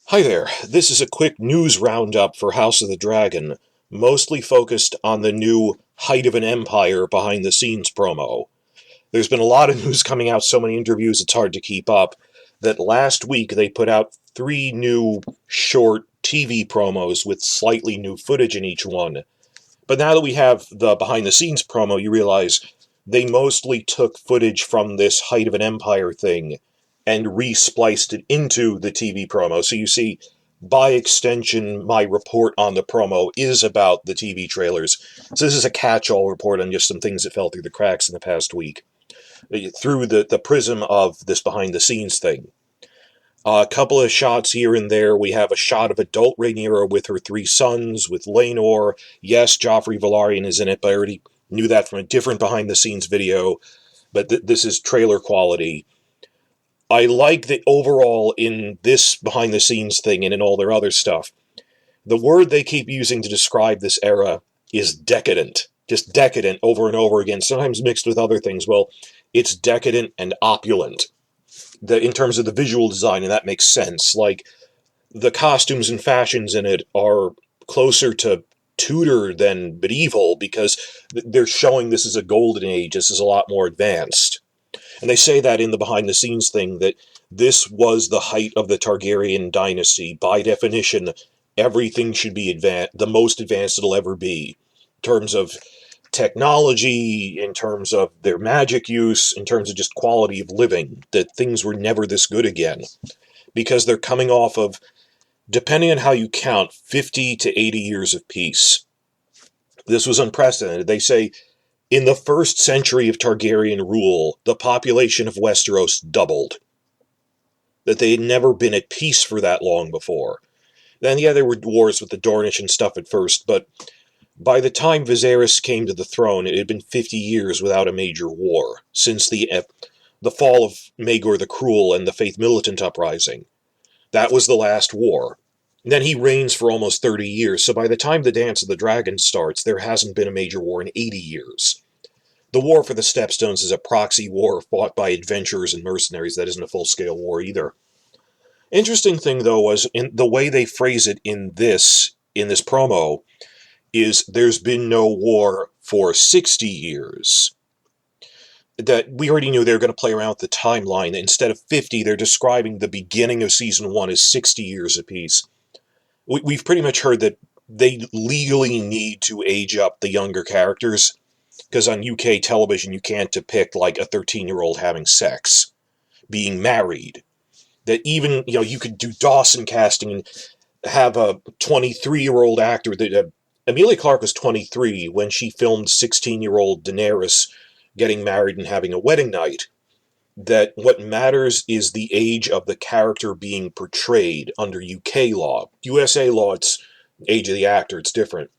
Hi there, this is a quick news roundup for House of the Dragon, mostly focused on the new Height of an Empire behind the scenes promo. There's been a lot of news coming out, so many interviews it's hard to keep up, that last week they put out 3 new short TV promos with slightly new footage in each one. But now that we have the behind the scenes promo, you realize they mostly took footage from this Height of an Empire thing and re-spliced it into the TV promo. So you see, by extension, my report on the promo is about the TV trailers. So this is a catch-all report on just some things that fell through the cracks in the past week, through the prism of this behind-the-scenes thing. A couple of shots here and there. We have a shot of adult Rhaenyra with her 3 sons, with Laenor. Yes, Joffrey Velaryon is in it, but I already knew that from a different behind-the-scenes video. But this is trailer quality. I like that overall in this behind-the-scenes thing and in all their other stuff, the word they keep using to describe this era is decadent. Just decadent over and over again, sometimes mixed with other things. Well, it's decadent and opulent in terms of the visual design, and that makes sense. Like, the costumes and fashions in it are closer to Tudor than medieval because they're showing this is a golden age, this is a lot more advanced. And they say that in the behind-the-scenes thing, that this was the height of the Targaryen dynasty. By definition, everything should be the most advanced it'll ever be. In terms of technology, in terms of their magic use, in terms of just quality of living, that things were never this good again. Because they're coming off of, depending on how you count, 50 to 80 years of peace. This was unprecedented. They say, in the first century of Targaryen rule, the population of Westeros doubled. That they had never been at peace for that long before. Then, yeah, there were wars with the Dornish and stuff at first, but by the time Viserys came to the throne, it had been 50 years without a major war, since the fall of Maegor the Cruel and the Faith Militant Uprising. That was the last war. And then he reigns for almost 30 years, so by the time the Dance of the Dragon starts, there hasn't been a major war in 80 years. The War for the Stepstones is a proxy war fought by adventurers and mercenaries. That isn't a full-scale war either. Interesting thing, though, was in the way they phrase it in this promo is there's been no war for 60 years. That we already knew they were going to play around with the timeline. Instead of 50, they're describing the beginning of Season 1 as 60 years apiece. We've pretty much heard that they legally need to age up the younger characters, because on UK television you can't depict like a 13-year-old having sex, being married. That even, you could do Dawson casting and have a 23-year-old actor. That Emilia Clarke was 23 when she filmed 16-year-old Daenerys getting married and having a wedding night. That what matters is the age of the character being portrayed under UK law. USA law, it's age of the actor, it's different.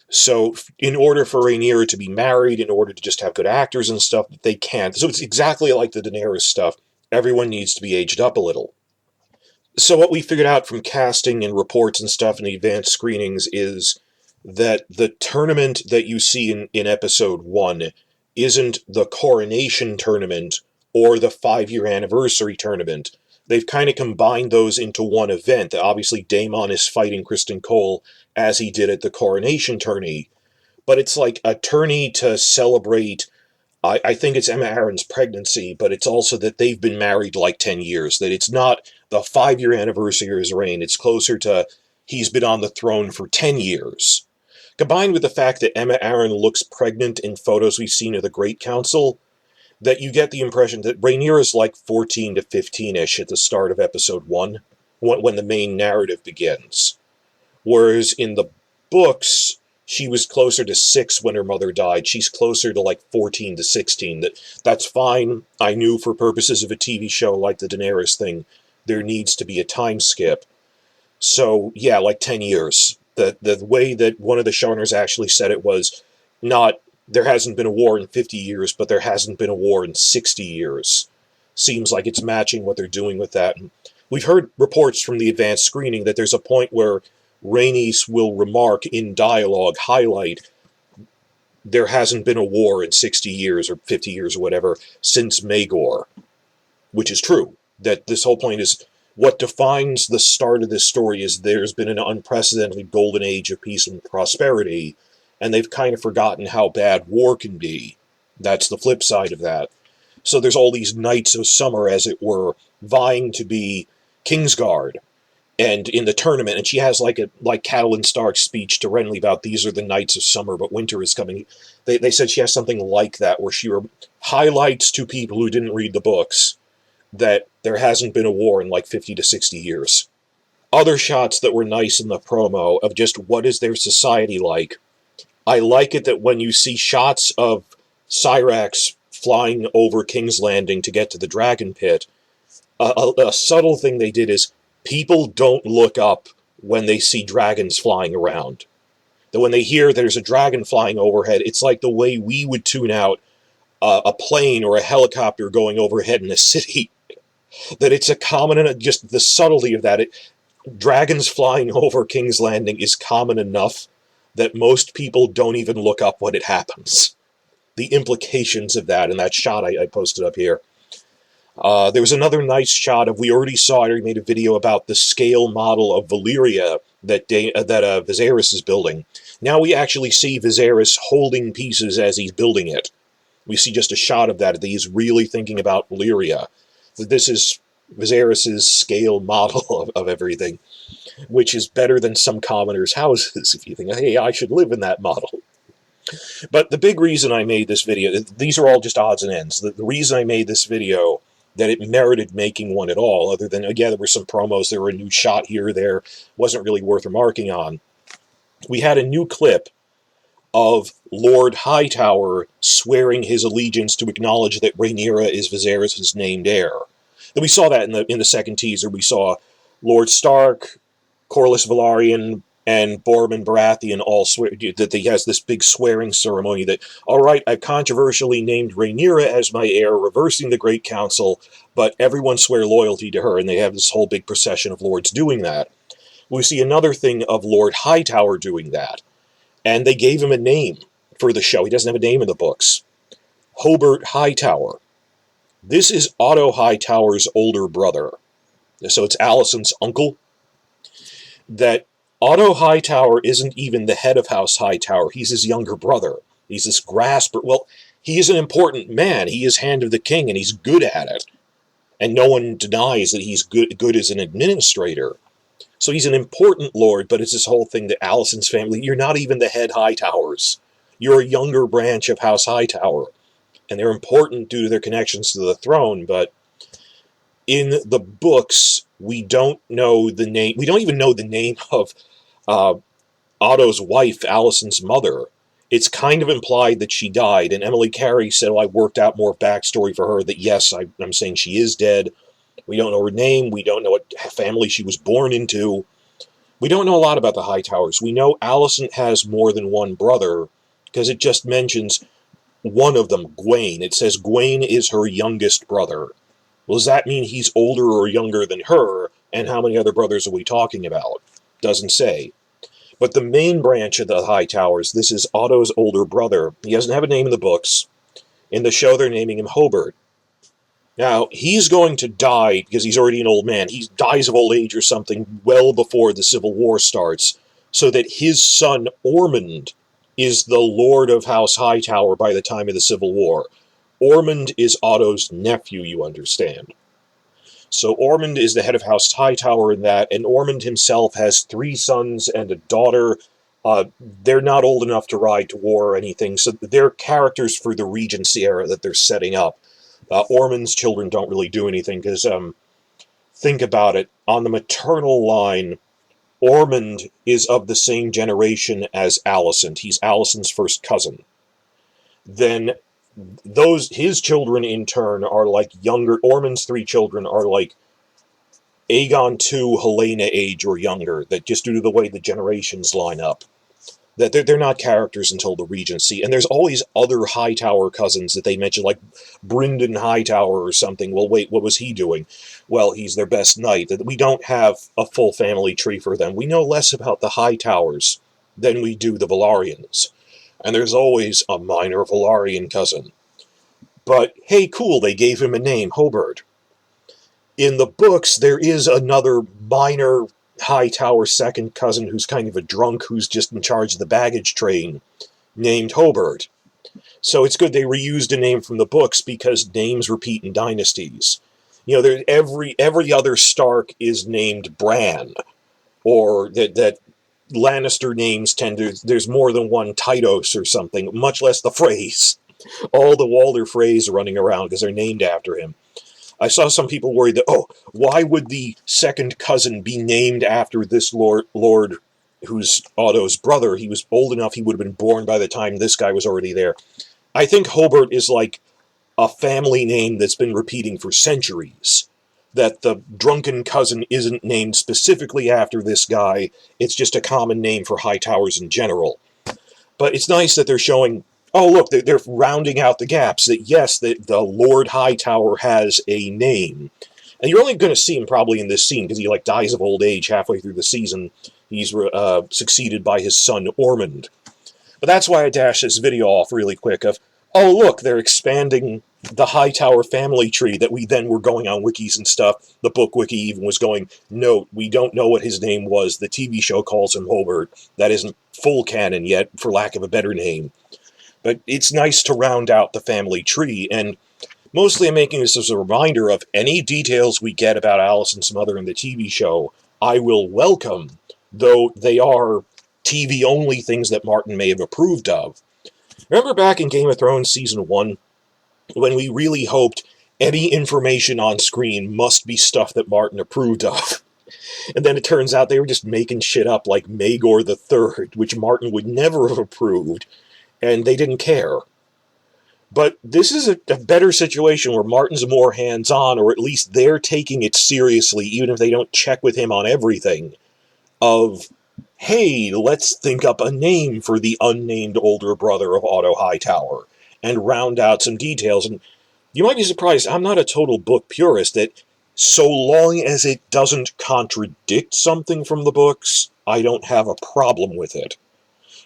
So in order for Rhaenyra to be married, in order to just have good actors and stuff, they can't. So it's exactly like the Daenerys stuff. Everyone needs to be aged up a little. So what we figured out from casting and reports and stuff in the advanced screenings is that the tournament that you see in episode 1 isn't the coronation tournament or the 5-year anniversary tournament. They've kind of combined those into one event. Obviously, Daemon is fighting Criston Cole as he did at the coronation tourney. But it's like a tourney to celebrate, I think it's Emma Arryn's pregnancy, but it's also that they've been married like 10 years. That it's not the 5-year anniversary of his reign. It's closer to he's been on the throne for 10 years. Combined with the fact that Emma Arryn looks pregnant in photos we've seen of the Great Council, that you get the impression that Rhaenyra is like 14 to 15-ish at the start of episode 1, when the main narrative begins. Whereas in the books, she was closer to 6 when her mother died. She's closer to like 14 to 16. That's fine. I knew for purposes of a TV show like the Daenerys thing, there needs to be a time skip. So, yeah, like 10 years. The way that one of the showrunners actually said it was not, there hasn't been a war in 50 years, but there hasn't been a war in 60 years. Seems like it's matching what they're doing with that. And we've heard reports from the advanced screening that there's a point where Rhaenys will remark in dialogue, highlight, there hasn't been a war in 60 years or 50 years or whatever since Maegor, which is true. That this whole point is What defines the start of this story is there's been an unprecedented golden age of peace and prosperity, and they've kind of forgotten how bad war can be. That's the flip side of that. So there's all these knights of summer, as it were, vying to be Kingsguard, and in the tournament, and she has like Catelyn Stark's speech to Renly about these are the nights of summer, but winter is coming. They said she has something like that, where she highlights to people who didn't read the books that there hasn't been a war in like 50 to 60 years. Other shots that were nice in the promo of just what is their society like. I like it that when you see shots of Cyrax flying over King's Landing to get to the Dragon Pit, a subtle thing they did is people don't look up when they see dragons flying around. That when they hear there's a dragon flying overhead, it's like the way we would tune out a plane or a helicopter going overhead in a city. That it's a common, and just the subtlety of that. Dragons flying over King's Landing is common enough that most people don't even look up when it happens. The implications of that in that shot I posted up here. There was another nice shot of, we already saw it, or made a video about the scale model of Valyria that Viserys is building. Now we actually see Viserys holding pieces as he's building it. We see just a shot of that he's really thinking about Valyria. This is Viserys' scale model of everything, which is better than some commoners' houses, if you think, hey, I should live in that model. But the big reason I made this video, these are all just odds and ends. The reason I made this video, that it merited making one at all, other than, again, there were some promos, there were a new shot here or there, wasn't really worth remarking on. We had a new clip of Lord Hightower swearing his allegiance to acknowledge that Rhaenyra is Viserys' named heir. Then we saw that in the second teaser. We saw Lord Stark, Corlys Velaryon, and Borman Baratheon all swear that he has this big swearing ceremony that, all right, I've controversially named Rhaenyra as my heir, reversing the Great Council, but everyone swear loyalty to her, and they have this whole big procession of lords doing that. We see another thing of Lord Hightower doing that, and they gave him a name for the show. He doesn't have a name in the books. Hobart Hightower. This is Otto Hightower's older brother. So it's Alicent's uncle. That Otto Hightower isn't even the head of House Hightower. He's his younger brother. He's this grasper. Well, he is an important man. He is Hand of the King, and he's good at it. And no one denies that he's good as an administrator. So he's an important lord, but it's this whole thing that Alicent's family, you're not even the head Hightowers. You're a younger branch of House Hightower. And they're important due to their connections to the throne, but in the books, we don't know the name. We don't even know the name of Otto's wife, Alicent's mother. It's kind of implied that she died, and Emily Carey said, I worked out more backstory for her, that yes, I'm saying she is dead. We don't know her name. We don't know what family she was born into. We don't know a lot about the Hightowers. We know Alicent has more than one brother, because it just mentions one of them, Gwaine. It says Gwaine is her youngest brother. Well, does that mean he's older or younger than her? And how many other brothers are we talking about? Doesn't say. But the main branch of the Hightowers, this is Otto's older brother. He doesn't have a name in the books. In the show, they're naming him Hobart. Now, he's going to die because he's already an old man. He dies of old age or something well before the Civil War starts, so that his son, Ormond, is the Lord of House Hightower by the time of the Civil War. Ormond is Otto's nephew, you understand. So Ormond is the head of House Hightower in that, and Ormond himself has 3 sons and a daughter. They're not old enough to ride to war or anything, so they're characters for the Regency era that they're setting up. Ormond's children don't really do anything, because, think about it, on the maternal line, Ormond is of the same generation as Alicent. He's Alicent's first cousin. Then his children in turn are like younger. Ormond's 3 children are like Aegon II, Helena age or younger, that just due to the way the generations line up, that they're not characters until the Regency. And there's always other Hightower cousins that they mention, like Brynden Hightower or something. Well, wait, what was he doing? Well, he's their best knight. We don't have a full family tree for them. We know less about the Hightowers than we do the Velaryons. And there's always a minor Velaryon cousin. But, hey, cool, they gave him a name, Hobart. In the books, there is another minor Hightower second cousin who's kind of a drunk who's just in charge of the baggage train, named Hobart. So it's good they reused a name from the books because names repeat in dynasties. You know, every other Stark is named Bran, or that Lannister names tend to. There's more than one Tytos or something, much less the Freys. All the Walder Freys are running around because they're named after him. I saw some people worried that, oh, why would the second cousin be named after this lord who's Otto's brother? He was old enough, he would have been born by the time this guy was already there. I think Hobart is like a family name that's been repeating for centuries. That the drunken cousin isn't named specifically after this guy, it's just a common name for Hightowers in general. But it's nice that they're showing, oh, look, they're rounding out the gaps, that yes, the Lord Hightower has a name. And you're only going to see him probably in this scene, because he like dies of old age halfway through the season. He's succeeded by his son Ormond. But that's why I dashed this video off really quick of, oh, look, they're expanding the Hightower family tree that we then were going on wikis and stuff. The book wiki even was going, note, we don't know what his name was. The TV show calls him Hobart. That isn't full canon yet, for lack of a better name. But it's nice to round out the family tree, and mostly I'm making this as a reminder of any details we get about Alicent's mother in the TV show, I will welcome, though they are TV-only things that Martin may have approved of. Remember back in Game of Thrones Season 1, when we really hoped any information on screen must be stuff that Martin approved of? And then it turns out they were just making shit up like Maegor the Third, which Martin would never have approved, and they didn't care. But this is a better situation where Martin's more hands-on, or at least they're taking it seriously, even if they don't check with him on everything, of, hey, let's think up a name for the unnamed older brother of Otto Hightower, and round out some details. And you might be surprised, I'm not a total book purist, that so long as it doesn't contradict something from the books, I don't have a problem with it.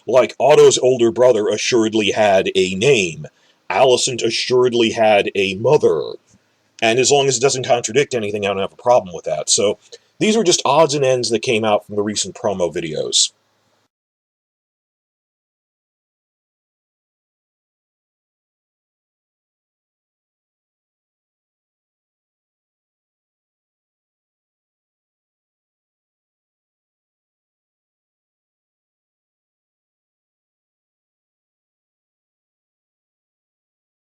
Like, Otto's older brother assuredly had a name. Alicent assuredly had a mother. And as long as it doesn't contradict anything, I don't have a problem with that. So, these were just odds and ends that came out from the recent promo videos.